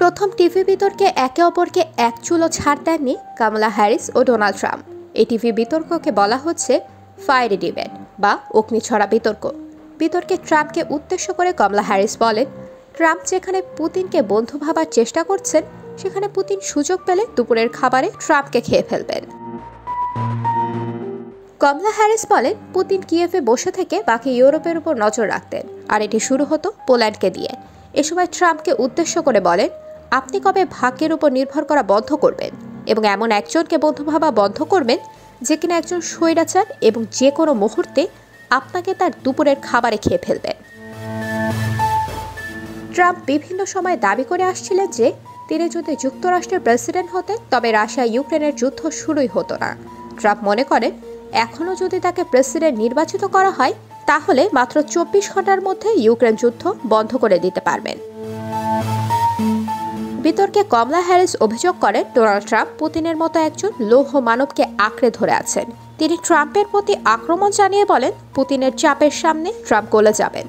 প্রথম টিভি বিতর্কে একে অপরকে এক চুলও ছাড় দেননি কামালা হ্যারিস ও ডোনাল্ড ট্রাম্প। এই টিভি বিতর্ককে বলা হচ্ছে ফায়ারি ডিবেট বা অগ্নিছড়া বিতর্ক। বিতর্কে ট্রাম্পকে উদ্দেশ্য করে কমলা হ্যারিস বলেন, ট্রাম্প যেখানে পুতিনকে বন্ধু ভাবার চেষ্টা করছেন, সেখানে পুতিন সুযোগ পেলে দুপুরের খাবারে ট্রাম্পকে খেয়ে ফেলবেন। কমলা হ্যারিস বলেন, পুতিন কিয়েভে বসে থেকে বাকি ইউরোপের উপর নজর রাখতেন, আর এটি শুরু হতো পোল্যান্ডকে দিয়ে। এ সময় ট্রাম্পকে উদ্দেশ্য করে বলেন, আপনি কবে ভাগ্যের উপর নির্ভর করা বন্ধ করবেন এবং এমন একজনকে বন্ধু ভাবা বন্ধ করবেন যে কিনা একজন স্বৈরাচার এবং যে কোনো মুহূর্তে আপনাকে তার দুপুরের খাবারে খেয়ে ফেলবেন। ট্রাম্প বিভিন্ন সময় দাবি করে আসছিলেন যে তিনি যদি যুক্তরাষ্ট্রের প্রেসিডেন্ট হতেন তবে রাশিয়া ইউক্রেনের যুদ্ধ শুরুই হতো না। ট্রাম্প মনে করেন, এখনও যদি তাকে প্রেসিডেন্ট নির্বাচিত করা হয় তাহলে মাত্র 24 ঘন্টার মধ্যে ইউক্রেন যুদ্ধ বন্ধ করে দিতে পারবেন। বিতর্কে কমলা হ্যারিস অভিযোগ করেন, ডোনাল্ড ট্রাম্প পুতিনের মতো একজন লৌহ মানবকে আঁকড়ে ধরে আছেন। তিনি ট্রাম্পের প্রতি আক্রমণ জানিয়ে বলেন, পুতিনের চাপের সামনে ট্রাম্প গলে যাবেন।